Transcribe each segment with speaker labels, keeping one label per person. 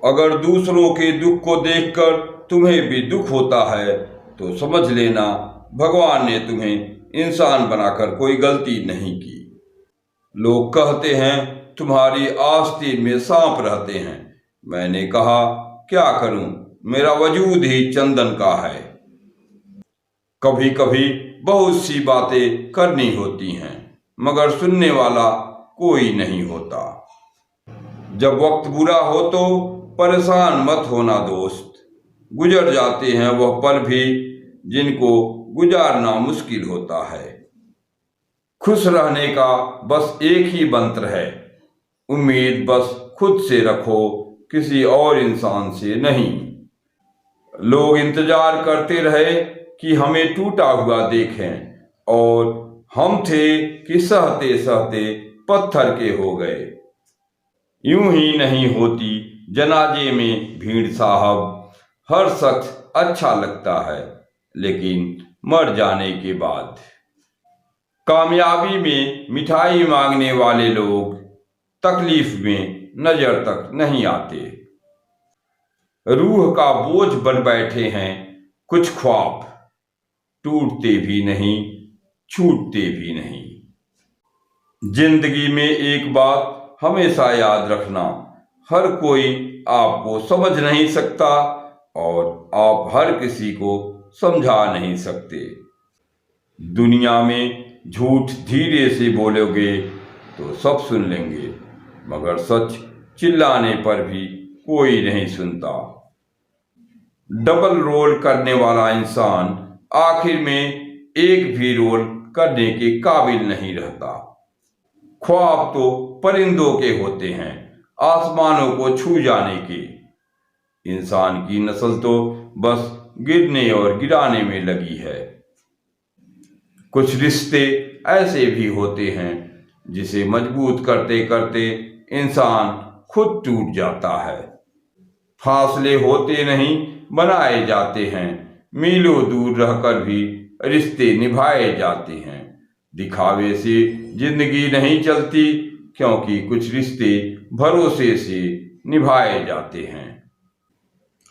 Speaker 1: अगर दूसरों के दुख को देखकर तुम्हें भी दुख होता है तो समझ लेना भगवान ने तुम्हें इंसान बनाकर कोई गलती नहीं की। लोग कहते हैं तुम्हारी आस्तीन में सांप रहते हैं। मैंने कहा क्या करूं, मेरा वजूद ही चंदन का है। कभी कभी बहुत सी बातें करनी होती हैं मगर सुनने वाला कोई नहीं होता। जब वक्त बुरा हो तो परेशान मत होना दोस्त, गुजर जाते हैं वह पल भी जिनको गुजारना मुश्किल होता है। खुश रहने का बस एक ही मंत्र है, उम्मीद बस खुद से रखो, किसी और इंसान से नहीं। लोग इंतजार करते रहे कि हमें टूटा हुआ देखें और हम थे कि सहते सहते पत्थर के हो गए। यूं ही नहीं होती जनाजे में भीड़ साहब, हर शख्स अच्छा लगता है लेकिन मर जाने के बाद। कामयाबी में मिठाई मांगने वाले लोग तकलीफ में नजर तक नहीं आते। रूह का बोझ बन बैठे हैं कुछ ख्वाब, टूटते भी नहीं छूटते भी नहीं। जिंदगी में एक बात हमेशा याद रखना, हर कोई आपको समझ नहीं सकता और आप हर किसी को समझा नहीं सकते। दुनिया में झूठ धीरे से बोलोगे तो सब सुन लेंगे मगर सच चिल्लाने पर भी कोई नहीं सुनता। डबल रोल करने वाला इंसान आखिर में एक भी रोल करने के काबिल नहीं रहता। ख्वाब तो परिंदों के होते हैं, आसमानों को छू जाने के। इंसान की नस्ल तो बस गिरने और गिराने में लगी है। कुछ रिश्ते ऐसे भी होते हैं जिसे मजबूत करते करते इंसान खुद टूट जाता है। फासले होते नहीं बनाए जाते हैं, मीलों दूर रहकर भी रिश्ते निभाए जाते हैं। दिखावे से जिंदगी नहीं चलती क्योंकि कुछ रिश्ते भरोसे से निभाए जाते हैं।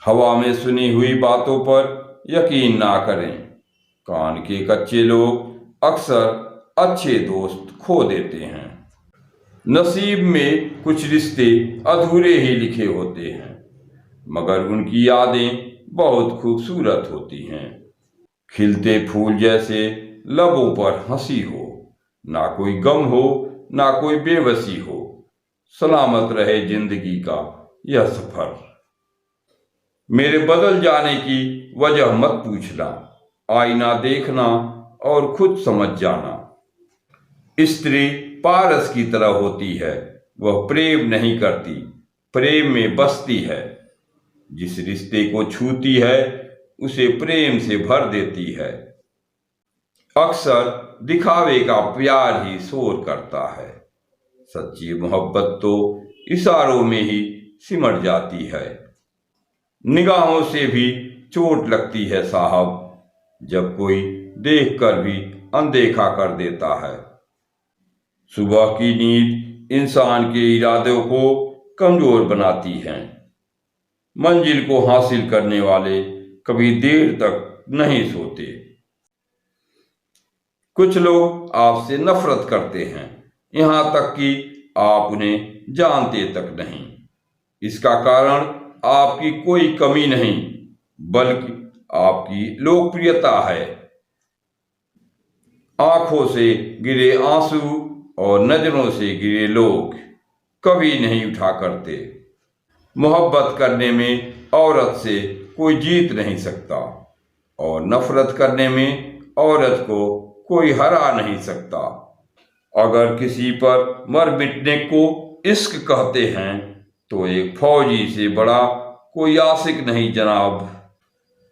Speaker 1: हवा में सुनी हुई बातों पर यकीन ना करें, कान के कच्चे लोग अक्सर अच्छे दोस्त खो देते हैं। नसीब में कुछ रिश्ते अधूरे ही लिखे होते हैं मगर उनकी यादें बहुत खूबसूरत होती हैं। खिलते फूल जैसे लबों पर हंसी हो, ना कोई गम हो ना कोई बेबसी हो। सलामत रहे जिंदगी का यह सफर। मेरे बदल जाने की वजह मत पूछना, आईना देखना और खुद समझ जाना। स्त्री पारस की तरह होती है, वह प्रेम नहीं करती, प्रेम में बसती है। जिस रिश्ते को छूती है उसे प्रेम से भर देती है। अक्सर दिखावे का प्यार ही शोर करता है, सच्ची मोहब्बत तो इशारों में ही सिमट जाती है। निगाहों से भी चोट लगती है साहब, जब कोई देखकर भी अनदेखा कर देता है। सुबह की नींद इंसान के इरादों को कमजोर बनाती है। मंजिल को हासिल करने वाले कभी देर तक नहीं सोते। कुछ लोग आपसे नफरत करते हैं, यहां तक कि आप उन्हें जानते तक नहीं। इसका कारण आपकी कोई कमी नहीं बल्कि आपकी लोकप्रियता है। आंखों से गिरे आंसू और नजरों से गिरे लोग कभी नहीं उठा करते। मोहब्बत करने में औरत से कोई जीत नहीं सकता और नफरत करने में औरत को कोई हरा नहीं सकता। अगर किसी पर मर मिटने को इश्क कहते हैं तो एक फौजी से बड़ा कोई आशिक नहीं जनाब।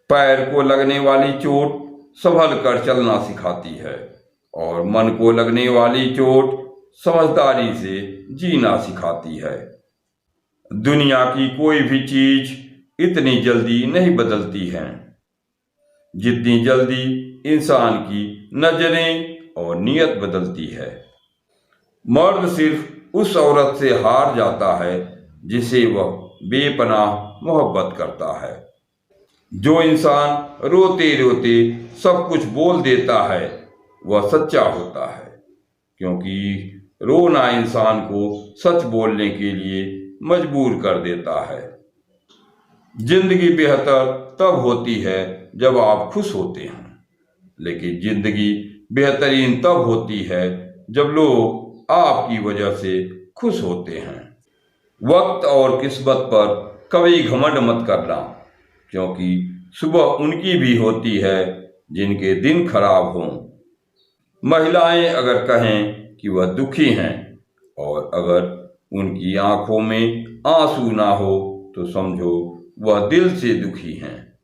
Speaker 1: पैर को लगने वाली चोट संभल कर चलना सिखाती है और मन को लगने वाली चोट समझदारी से जीना सिखाती है। दुनिया की कोई भी चीज इतनी जल्दी नहीं बदलती है जितनी जल्दी इंसान की नजरें और नीयत बदलती है। मर्द सिर्फ उस औरत से हार जाता है जिसे वह बेपनाह मोहब्बत करता है। जो इंसान रोते रोते सब कुछ बोल देता है वह सच्चा होता है, क्योंकि रोना इंसान को सच बोलने के लिए मजबूर कर देता है। जिंदगी बेहतर तब होती है जब आप खुश होते हैं, लेकिन जिंदगी बेहतरीन तब होती है जब लोग आपकी वजह से खुश होते हैं। वक्त और किस्मत पर कभी घमंड मत करना, क्योंकि सुबह उनकी भी होती है जिनके दिन खराब हों। महिलाएं अगर कहें कि वह दुखी हैं और अगर उनकी आंखों में आंसू ना हो तो समझो वह दिल से दुखी हैं।